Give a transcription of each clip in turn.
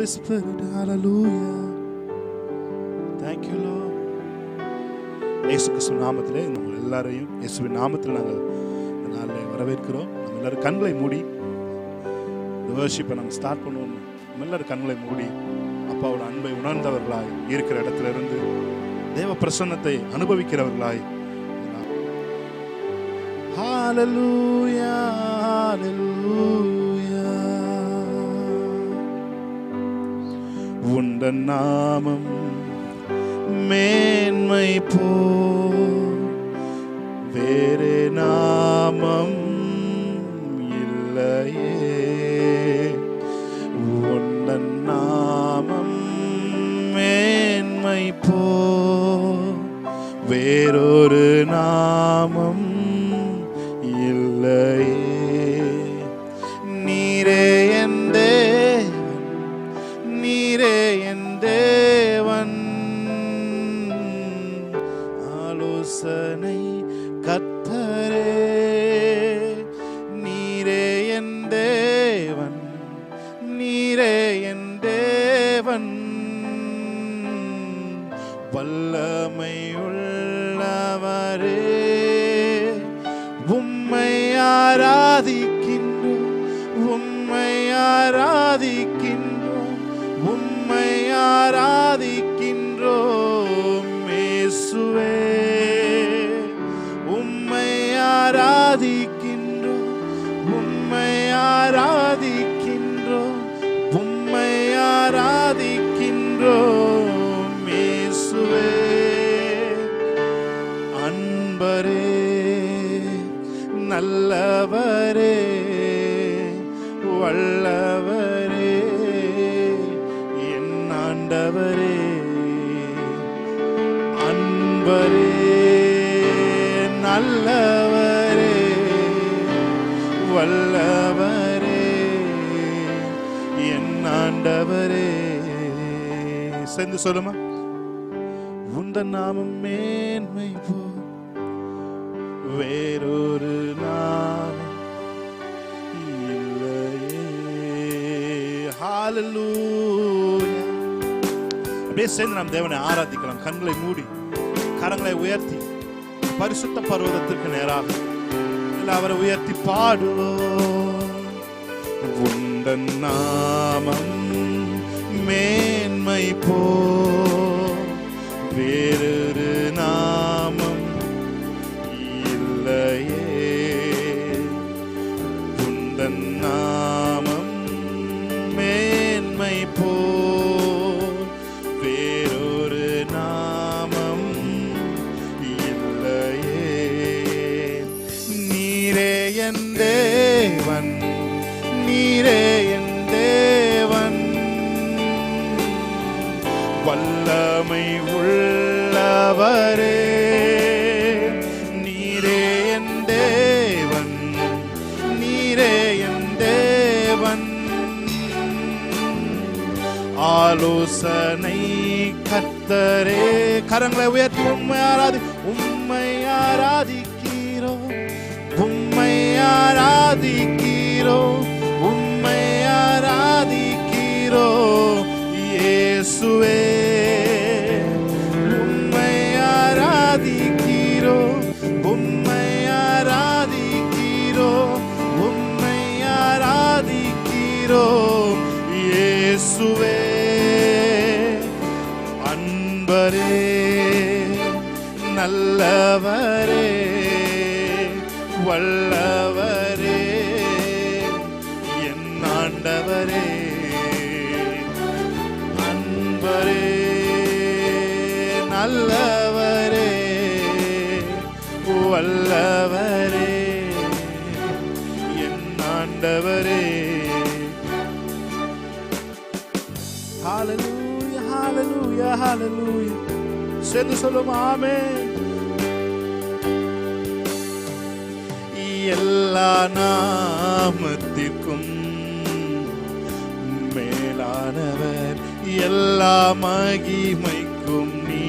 Holy Spirit. Hallelujah. Thank you, Lord. இயேசு கிறிஸ்து நாமத்திலே நம்ம எல்லாரையும் இயேசுவின் நாமத்தில் நாங்கள் இந்த நாளில் வரவேற்கிறோம். நம்ம எல்லாரும் கண்களை மூடி இந்த வர்ஷிப்பை நம்ம ஸ்டார்ட் பண்ணுவோம். நம்ம எல்லாரும் கண்களை மூடி அப்பாவோட அன்பை உணர்ந்தவர்களாய் இருக்கிற இடத்துல இருந்து தேவ பிரசன்னத்தை அனுபவிக்கிறவர்களாய் ஹalleluya ஹalleluya உந்தன் நாமம் மேன்மை போ வேறே நாமம் இல்லையே உந்தன் நாமம் மேன்மை போ வேறொரு நாமம் இல்லையே நீரே என் தேவன் நீரே என் தேவன் ஆலோசனை கர்த்தரே நீரே என் தேவன் நீரே என் தேவன் வல்லமை உள்ளவரே உம்மை ஆராதிக்கின்றோம் உம்மை ஆராதிக்கின்றோம் உம்மை ஆராதிக்கின்றோம் இயேசுவே உம்மை ஆராதிக்கின்றோம் உம்மை ஆராதிக்கின்றோம் உம்மை ஆராதிக்கின்றோம் இயேசுவே அன்பரே நல்லவரே வல்லவரே என் ஆண்டவரே அன்பரே நல்லவரே வல்லவரே என் ஆண்டவரே சேர்ந்து சொல்லுமா உந்தன் நாமம் மேன்மை போ வேறொரு நாமம் இல்லையே ஹalleluya அப்படியே சேர்ந்து நாம் தேவனை ஆராதிக்கலாம். கண்களை மூடி கரங்களை உயர்த்தி பரிசுத்த பர்வதத்திற்கு நேராக அவரை உயர்த்தி பாடுவோம். உந்தன் நாமம் மேன்மை போ வேறொரு நாமம் இல்லையே உந்தன் நாமம் மேன்மை போ வேறொரு நாமம் இல்லையே நீரே என் தேவன் நீரே என் தேவன் வல்லமை உள்ளவரே நீரே என் தேவன் நீரே என் தேவன் ஆலோசனை கர்த்தரே கரங்களை உயர்த்தி உம்மை ஆராதிக்கிறோம் உம்மை ஆராதிக்கிறோம் உம்மை ஆராதிக்கிறோம் இயேசுவே உம்மை ஆராதிக்கிறோம் உம்மை ஆராதிக்கிறோம் உம்மை ஆராதிக்கிறோம் இயேசுவே அன்பரே நல்லவரே வல்லவரே என் ஆண்டவரே அன்பரே நல்லவரே வல்லவரே என் ஆண்டவரே ஹalleluya ஹalleluya ஹalleluya சேர்ந்து சொல்லுவோம் ஆமென். எல்லா நாமத்திற்கும் மேலானவர் எல்லா மகிமைக்கும் நீ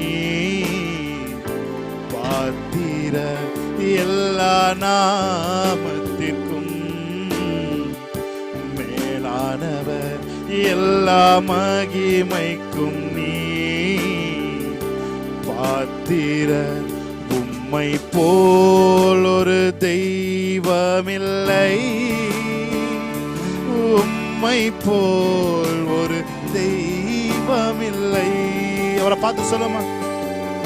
பாத்திர எல்லா நாமத்திற்கும் மேலானவர் எல்லா மகிமைக்கும் நீ பாத்திரர். உம்மை போல் ஒரு தெய்வமில்லை, உம்மை போல் ஒரு தெய்வமில்லை. அவரை பார்த்து சொல்லுமா,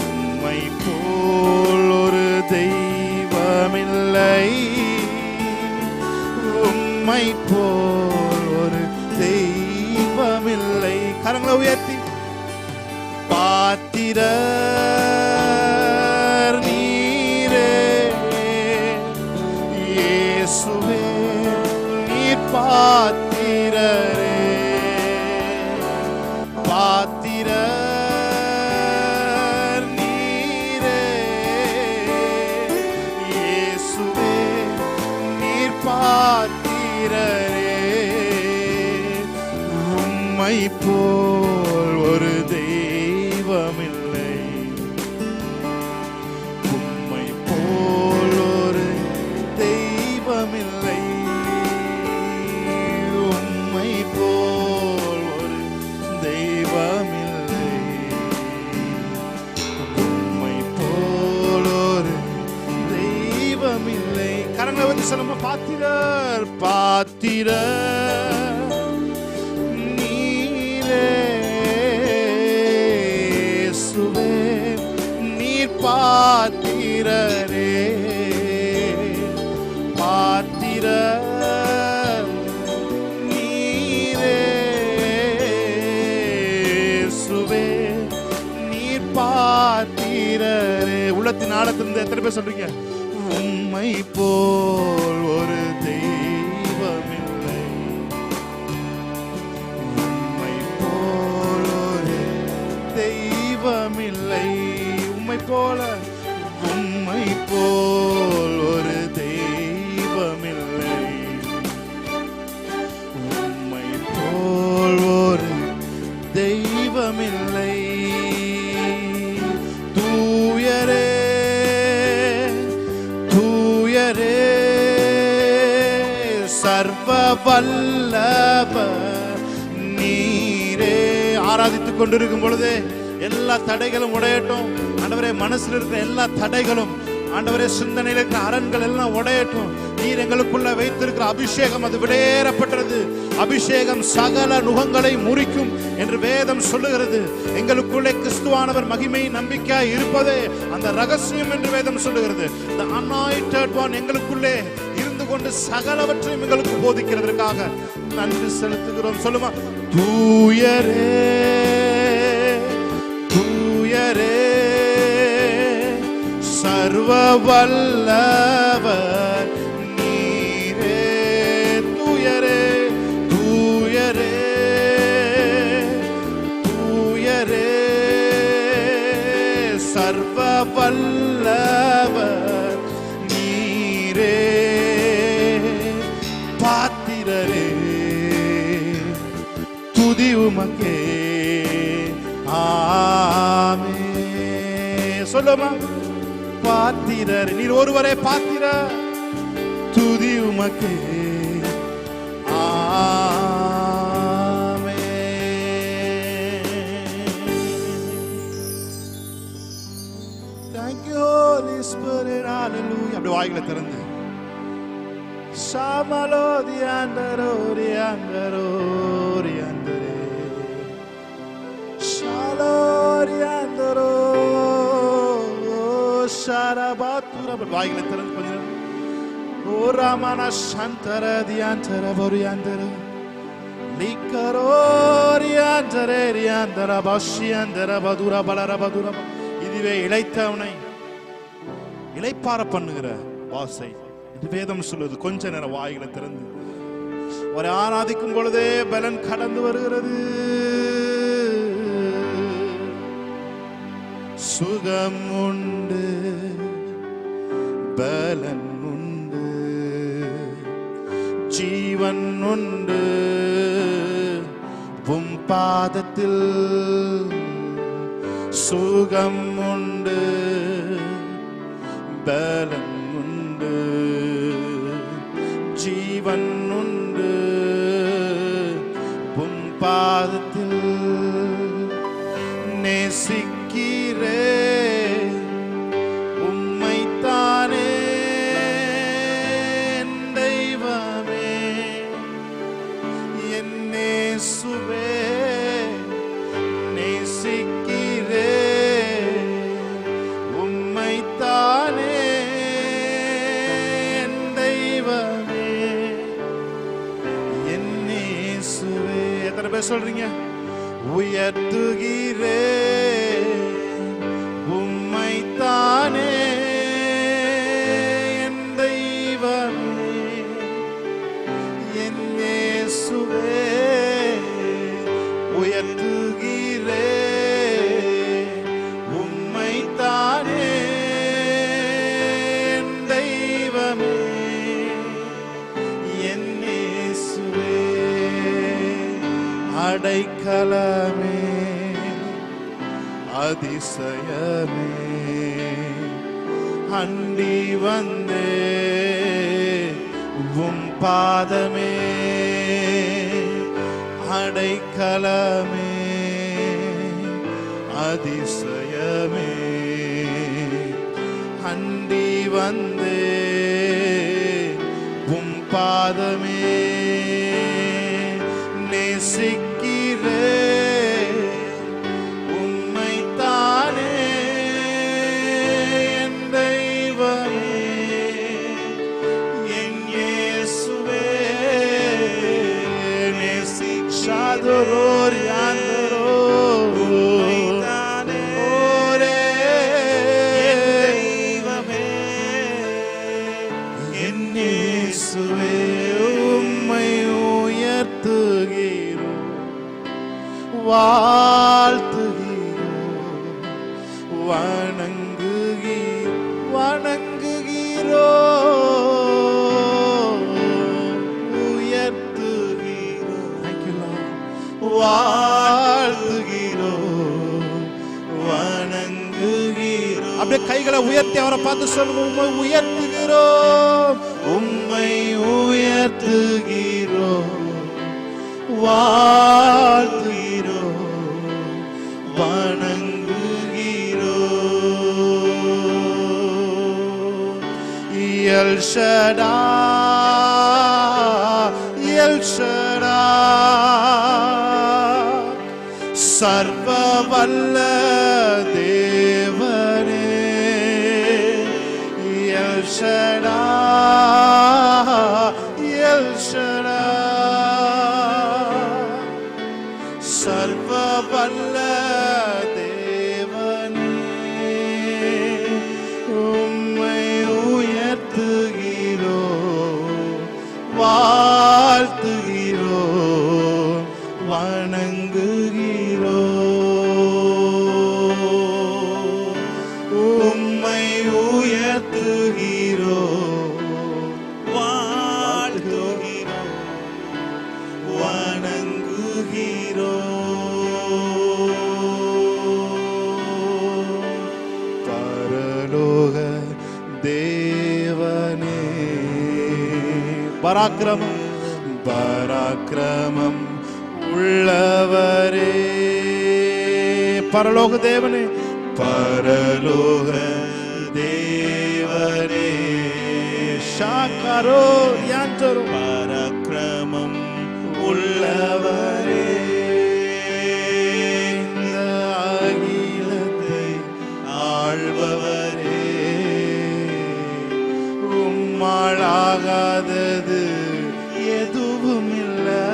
உம்மை போல் ஒரு தெய்வமில்லை, உம்மை போல் ஒரு தெய்வமில்லை. கரங்களை உயர்த்தி பாத்திரர் நீரே இயேசுவே, நீர் பாத்திரரே. பாத்திரர் நீரே இயேசுவே, நீர் பாத்திரரே. உம்மை போல் ஒரு தெய்வமில்லை, உம்மை போல் ஒரு தெய்வமில்லை, உம்மை போல் ஒரு தெய்வமில்லை, உம்மை போல் ஒரு தெய்வமில்லை. கரங்களை வச்சு சொல்லுமா, பாத்திரர் பாத்திரர் நீரே இயேசுவே, நீர் பாத்திரரே. பாத்திரர் நீரே இயேசுவே, நீர் பாத்திரரே. உள்ளத்தின் ஆழத்திலிருந்து எத்தனை பேர் சொல்றீங்க, உம்மை போல் ஒரு தெய்வமில்லை, உம்மை போல் ஒரு தெய்வமில்லை, உம்மை போல, உம்மை போல் ஒரு தெய்வமில்லை, உம்மை போல் ஒரு தெய்வமில்லை. தூயரே தூயரே சர்வ வல்லவர் நீரே. ஆராதித்துக் கொண்டிருக்கும் பொழுதே எல்லா தடைகளும் உடையட்டும் ஆண்டவரே. மனசில் இருக்கிற எல்லா தடைகளும் ஆண்டவரே, சிந்தனையில் இருக்கிற அரண்கள் எல்லாம் உடையட்டும். நீர் எங்களுக்குள்ள வைத்திருக்கிற அபிஷேகம் அது விடையேறப்பட்டது. அபிஷேகம் சகல நுகங்களை முறிக்கும் என்று வேதம் சொல்லுகிறது. எங்களுக்குள்ளே கிறிஸ்துவானவர் மகிமை நம்பிக்கையாய் இருப்பதே அந்த ரகசியம் என்று வேதம் சொல்லுகிறது. The anointed one எங்களுக்குள்ளே இருந்து கொண்டு சகலவற்றையும் எங்களுக்கு போதிக்கிறதற்காக நன்றி செலுத்துகிறோம். சொல்லுமா, தூயரே தூயரே சர்வ வல்லவர் நீரே. தூயரே தூயரே தூயரே சர்வ வல்லவர் நீரே. பாத்திரரே துதி உமக்கே. ஆமே. சொல்லுமா, பாத்திரர் நீர் ஒருவரே பாத்திர. துதி உமக்கே. ஆமே. Thank you Holy Spirit. Hallelujah. அப்படி வாய்களை திறந்து ஷாமலோ தியாண்டரோ ரியாண்டரோ ரியாண்டரே ஷாலோ ரியாண்டரோ ஷாரபாத்துரா. வாய்களை திறந்து கொஞ்ச நேரம் ஓ ராமனா சந்தர தியாண்டர போரியாண்டர லிக்கரோ ரியாண்டரே ரியாண்டர பாஷியாண்டர பதுரா பலர பதுரா. இதுவே இளைத்தவனை இளைப்பார பண்ணுகிற வாசை வேதம் சொல்லுது. கொஞ்ச நேரம் வாய்களை திறந்து ஒரு ஆராதிக்கும் பொழுதே பலன் கடந்து வருகிறது. சுகம் உண்டு, பலன் உண்டு, ஜீவன் உண்டு உம் பாதத்தில். சுகம் உண்டு, பலன் உண்டு, ஜீவன் உண்டு உம் நேசிக்கிறேன் உம்மைத்தானே தெய்வமே என் இயேசுவே நேசிக்கிறேன் உம்மைத்தானே தெய்வமே என் இயேசுவே. எத்தனை பேர் சொல்றீங்க? உயர்த்துகிறேன் உம்மைத்தானே என் தெய்வமே என் இயேசுவே உயர்த்துகிறேன் உம்மைத்தானே என் தெய்வமே என் இயேசுவே. அடைக்கலமே அதிசயமே அண்டி வந்தே உம் பாதமே. அடைக்கலமே அதிசயமே அண்டி வந்தே உம் பாதமே. நேசிக்கிறேன் உம்மைத்தானே என் தெய்வமே என் இயேசுவே நேசிக்கிறேன் உம்மைத்தானே என் தெய்வமே என் இயேசுவே. உம்மை உயர்த்துகிறோம் வாழ்த்துகிறோம் வணங்குகிறோம் உயர்த்துகிறோம் வாழ்த்துகிறோம் வணங்குகிறோம். அப்படியே கைகளை உயர்த்தி அவரை பார்த்து சொல்லுங்க. உம்மை உயர்த்துகிறோம் உம்மை உயர்த்துகிறோம் வாழ்த்துகிறோம் வணங்குகிறோம். எல் ஷடாய் எல் ஷடாய் சர்வ வல்ல தேவனே எல் ஷடாய் எல் ஷடாய் சர்வ வல்ல தேவனே உம்மை உயர்த்துகிறோம் வாழ்த்துகிறோம் வணங்குகிறோம். உம்மை உயர்த்துகிறோம் வாழ்த்துகிறோம் வணங்குகிறோம். பரலோக தேவனே பராக்கிரமம் பராக்கிரமம் உள்ளவரே. பரலோக தேவனே பரலோக தேவனே ஷாக்கரோ யாந்தரோ பராக்கிரமம் உள்ளவரே. இந்த அகிலத்தை ஆள்பவரே உம்மாளாகாதது எதுவும் இல்லை.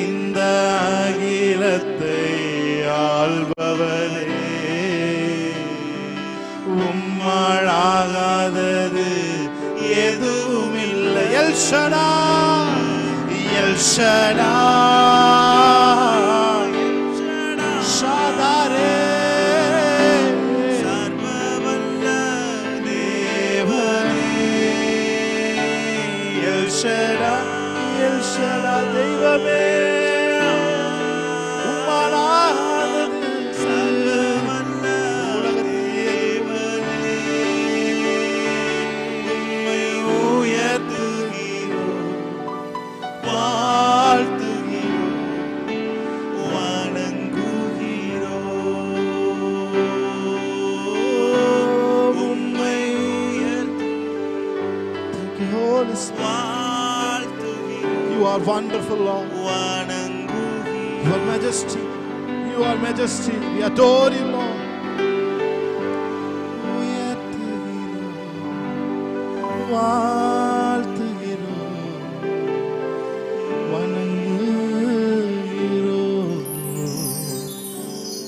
இந்த அகிலத்தை ஆள்பவரே உம்மாளாகாதது எதுவும் இல்லை. எல் ஷடாய் எல் ஷடாய் ஷாதாரே சர்வவல்ல தேவனே எல் ஷடாய் தெய்வமே உம்மாலாகாதது சர்வவல்ல தேவனே உம்மை உயர்த்துகிறோம் வாழ்த்துகிறோம் வணங்குகிறோம். are wonderful, Lord. You are majesty. You are majesty. We adore you, Lord.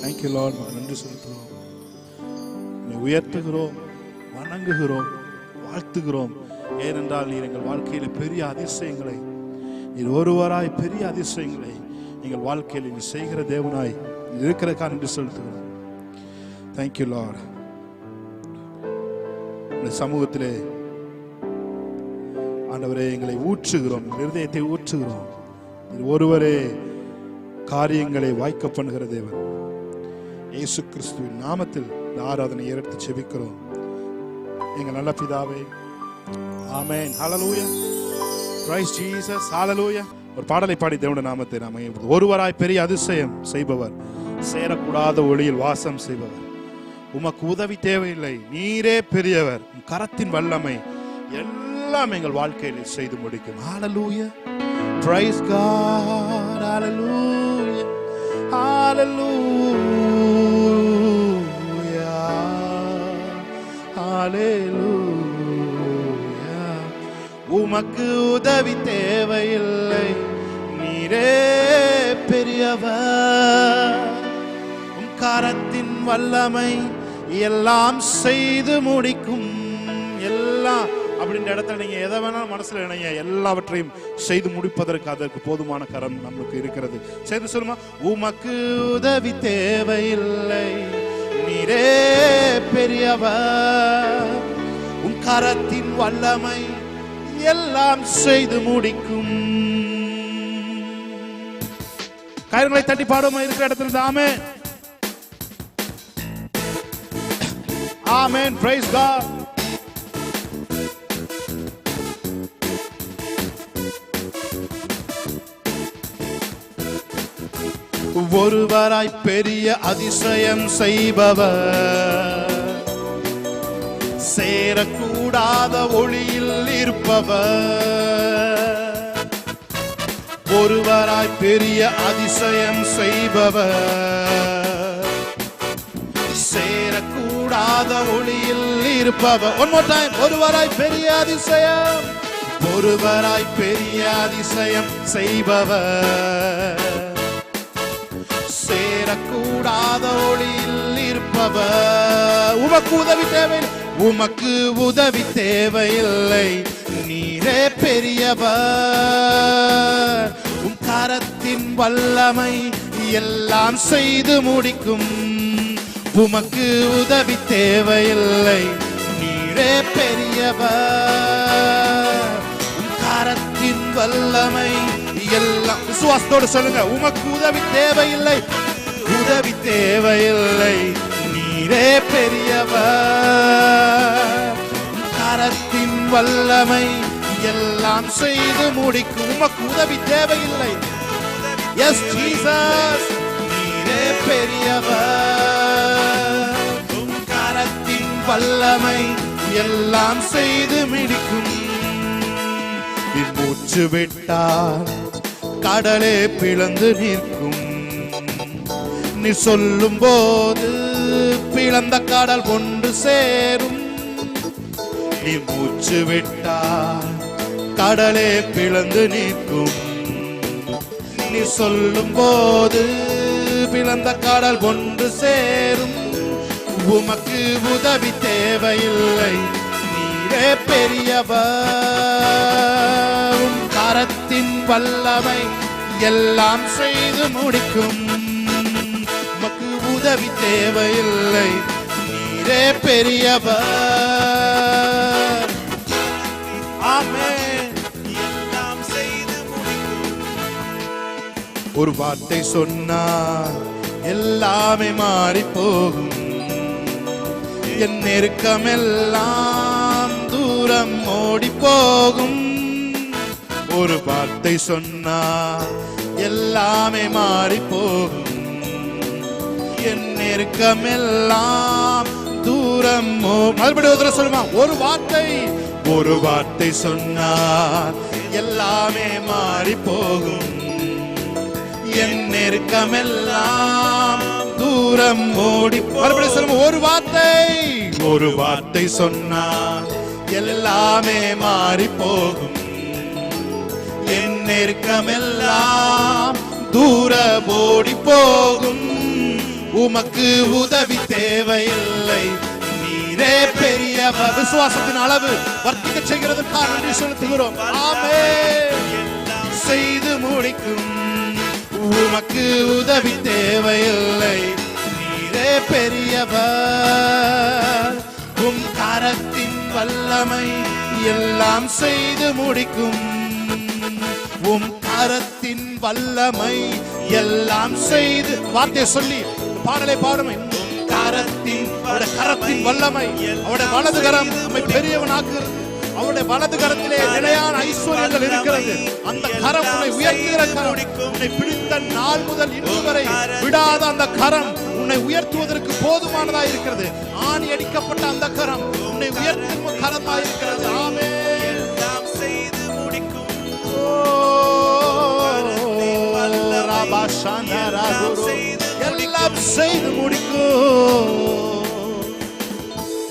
Thank you, Lord. நன்றி செலுத்துகிறோம், உயர்த்துகிறோம், வணங்குகிறோம், வாழ்த்துகிறோம். ஏனென்றால் நீர் எங்கள் வாழ்க்கையில பெரிய அதிசயங்களை, நீர் ஒருவராய் பெரிய அதிசயங்களை எங்கள் வாழ்க்கையில் நீர் செய்கிற தேவனாய் இருக்கிறதுக்காக நன்றி செலுத்துகிறோம். Thank you, Lord. உடைய சமூகத்திலே ஆண்டவரே எங்களை ஊற்றுகிறோம், இருதயத்தை ஊற்றுகிறோம். ஒருவரே காரியங்களை வாய்க்க பண்ணுகிற தேவன். இயேசு கிறிஸ்துவின் நாமத்தில் இந்த ஆராதனை எடுத்து செபிக்கிறோம் எங்கள் நல்ல பிதாவே. ஆமென். ஹல்லேலூயா. Praise Jesus. ஹல்லேலூயா. ஒரு பாடலை பாடி தேவனுடைய நாமத்தை நாம ஒருவராய் பெரிய அதிசயம் செய்பவர், சேரக்கூடாத ஒளியில் வாசம் செய்பவர், உமக்கு உதவி தேவையில்லை, நீரே பெரியவர், கரத்தின் வல்லமை எல்லாம் எங்கள் வாழ்க்கையில் செய்து முடிக்கும். ஹல்லேலூயா. Praise God. Hallelujah. Hallelujah. Hallelujah. உமக்கு உதவி தேவையில்லை, நீரே பெரியவர், உம் கரத்தின் வல்லமை எல்லாம் செய்து முடிக்கும். எல்லாம் அப்படின்ற இடத்துல நீங்க எதை வேணாலும் மனசுல நினைங்க, எல்லாவற்றையும் செய்து முடிப்பதற்கு அதற்கு போதுமான கரம் நமக்கு இருக்கிறது. செய்து சொல்லுமா, உமக்கு உதவி தேவையில்லை, நீரே பெரியவர், உம் கரத்தின் வல்லமை எல்லாம் செய்து முடிக்கும். கரங்களை தட்டி பாடுமா இருக்கிற இடத்துல. ஆமென். ஆமென். Praise God. ஒருவராய் பெரிய அதிசயம் செய்பவர், சேரக்கூடாத ஒளியில் இருப்பவர், ஒருவராய் பெரிய அதிசயம் செய்பவர், சேரக்கூடாத ஒளியில் இருப்பவர். One more time. ஒருவராய் பெரிய அதிசயம், ஒருவராய் பெரிய அதிசயம் செய்பவர், சேரக்கூடாத ஒளியில் இருப்பவர், உமக்கு உதவி தேவையில்லை, உமக்கு உதவி தேவையில்லை, நீரே பெரியவர், உம் கரத்தின் வல்லமை எல்லாம் செய்து முடிக்கும். உமக்கு உதவி தேவையில்லை, நீரே பெரியவர், உம் கரத்தின் வல்லமை எல்லாம். விசுவாசத்தோடு சொல்லுங்க, உமக்கு உதவி தேவையில்லை, உதவி தேவையில்லை, நீரே பெரியவர், கரத்தின் வல்லமை எல்லாம் செய்து முடிக்கும். உமக்கு உதவி தேவையில்லை. S Jesus. நீரே பெரியவர், கரத்தின் வல்லமை எல்லாம் செய்து முடிக்கும். மூச்சு விட்டால் கடலே பிளந்து நிற்கும், நீ சொல்லும் போது பிளந்த கடல் ஒன்று சேரும். நீ மூச்சு விட்டால் கடலே பிளந்து நிற்கும், நீ சொல்லும் போது பிளந்த கடல் ஒன்று சேரும். உமக்கு உதவி தேவையில்லை, நீரே பெரியவர், கரத்தின் வல்லமை எல்லாம் செய்து முடிக்கும். உமக்கு உதவி தேவையில்லை, நீரே பெரியவர். ஆமென். எல்லாம் செய்து முடிக்கும். ஒரு வார்த்தை சொன்னால் எல்லாமே மாறி போகும், என் நெருக்கமெல்லாம் தூரம் ஓடி போகும். ஒரு வார்த்தை சொன்னால் எல்லாமே மாறி போகும், என் நெருக்கமெல்லாம் தூரம். மறுபடியும் சொல்லுமா, ஒரு வார்த்தை சொன்னால் எல்லாமே மாறி போகும். என் நெருக்கமெல்லாம் தூரம் ஓடி. மறுபடியும் சொல்லுங்க, ஒரு வார்த்தை சொன்னால் எல்லாமே மாறி போகும். என் நெருக்கமெல்லாம் தூரம் ஓடி போகும். உமக்கு உதவி தேவையில்லை, நீரே பெரியவர். விசுவாசத்தின் அளவு வர்த்திக்க செய்கிறதுக்காக நன்றி செலுத்துகிறோம். ஆமென். செய்து முடிக்கும். உமக்கு உதவி தேவையில்லை, நீரே பெரியவர். உம் கரத்தின் வல்லமை எல்லாம் செய்து முடிக்கும். உம் கரத்தின் வல்லமை எல்லாம் செய்து. வார்த்தையை சொல்லி பாடலை பாடுமை. கரத்தின் வல்லமை, அவருடைய வலது கரம் நம்மை பெரியவனாக்குகிறது. அவருடைய வலது கரத்திலே நிலையான ஐஸ்வர்யங்கள் இருக்கிறது. அந்த கரம் உன்னை உயர்த்துகிற கரம். உன்னை பிடித்த நாள் முதல் இன்று வரை விடாத அந்த கரம் உன்னை உயர்த்துவதற்கு போதுமானதா இருக்கிறது. ஆணி அடிக்கப்பட்ட அந்த கரம் உன்னை உயர்த்தும் கரமாக இருக்கிறது. ஆமென். எல்லாம் செய்து முடிக்கும்.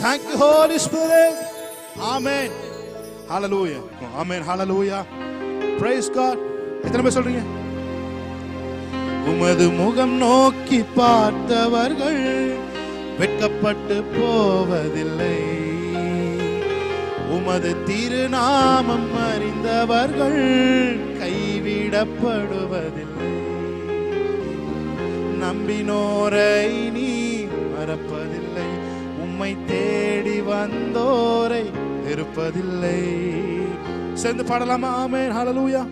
Thank you Holy Spirit. Amen. Hallelujah. Amen. Hallelujah. Praise God. எத்தனை பேர் சொல்றீங்க? உமது முகம் நோக்கி பார்த்தவர்கள் வெட்கப்பட்டு போவதில்லை. உமது திருநாமம் அறிந்தவர்கள் கைவிடப்படுவதில்லை. நம்பினோரை நீ மறப்பதில்லை. உம்மை தேடி வந்தோரை வெறுப்பதில்லை. சேர்ந்து பாடலாமா? ஆமென். ஹல்லேலூயா.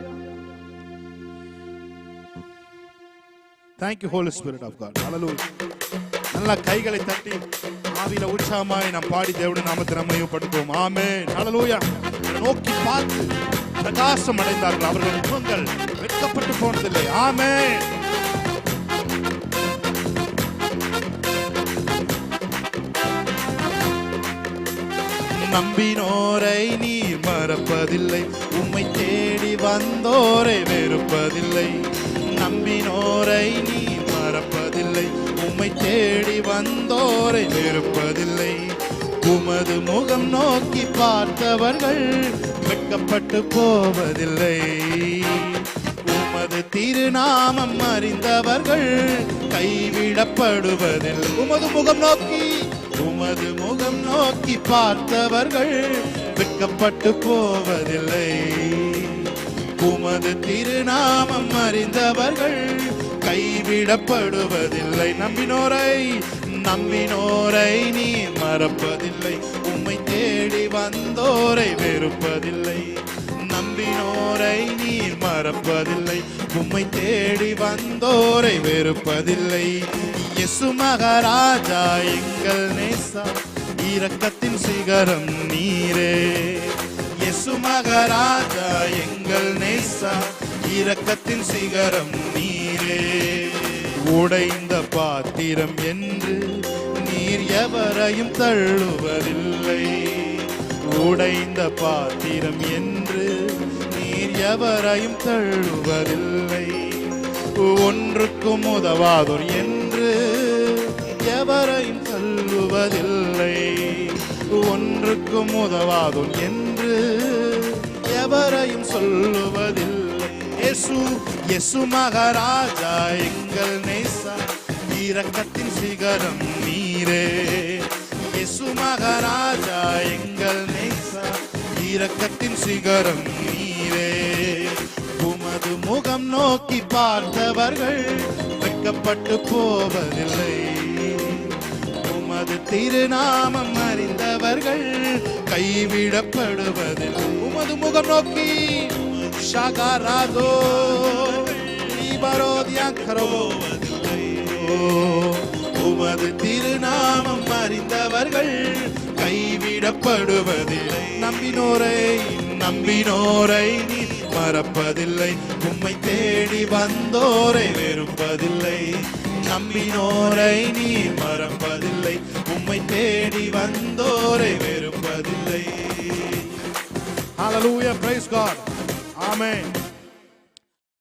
Thank you Holy Spirit of God. Hallelujah. நல்லா கைகளை தட்டி ஆவியில உற்சாகமாய் நாம் பாடி தேவனுடைய நாமத்தை மகிமைப்படுத்துவோம். ஆமென். ஹல்லேலூயா. நோக்கி பார்த்து பிரகாசம் அடைந்தார்கள். அவர்கள் முகங்கள் வெட்கப்பட்டு போனதில்லை. ஆமென். நம்பினோரை நீ மறப்பதில்லை. உம்மை தேடி வந்தோரை வெறுப்பதில்லை. நம்பினோரை நீ மறப்பதில்லை. உம்மை தேடி வந்தோரை வெறுப்பதில்லை. உமது முகம் நோக்கி பார்த்தவர்கள் வெட்கப்பட்டு போவதில்லை. உமது திருநாமம் அறிந்தவர்கள் கைவிடப்படுவதில்லை. உமது முகம் நோக்கி பார்த்தவர்கள் வெட்கப்பட்டு போவதில்லை. உமது திருநாமம் அறிந்தவர்கள் கைவிடப்படுவதில்லை. நம்பினோரை நீ மறப்பதில்லை. உம்மை தேடி வந்தோரை வெறுப்பதில்லை. நம்பினோரை நீ மறப்பதில்லை. உம்மை தேடி வந்தோரை வெறுப்பதில்லை. இயேசு மகாராஜா எங்கள் நேசா, இரக்கத்தின் சிகரம் நீரே. இயேசு மகாராஜா எங்கள் நேசா, இரக்கத்தின் சிகரம் நீரே. உடைந்த பாத்திரம் என்று நீர் எவரையும் தள்ளுவதில்லை. உடைந்த பாத்திரம் என்று நீர் எவரையும் தள்ளுவதில்லை. ஒன்றுக்கும் உதவாதோர் என்று எவரையும் தள்ளுவதில்லை. ஒன்றுக்கும் உதவாதோர் என்று எவரையும் சொல்லுவதில்லை. இயேசு மகாராஜா எங்கள் நேசா, இரக்கத்தின் சிகரம் நீரே. இயேசு மகாராஜா எங்கள் நேசா, இரக்கத்தின் சிகரம் நீரே. உமது முகம் நோக்கி பார்த்தவர்கள் வெட்கப்பட்டு போவதில்லை. உமது திருநாமம் அறிந்தவர்கள் கைவிடப்படுவதில்லை. உமது முகம் நோக்கி ஷகராதோ லிபரோதியாக்கரோவதில்லை. உமது திருநாமம் அறிந்தவர்கள் கைவிடப்படுவதில்லை. நம்பினோரை நீ மறப்பதில்லை. உம்மை தேடி வந்தோரை வெறுப்பதில்லை. நம்பினோரை நீ மறப்பதில்லை. உம்மை தேடி வந்தோரை வெறுப்பதில்லை. Hallelujah, praise God. ஆமென்.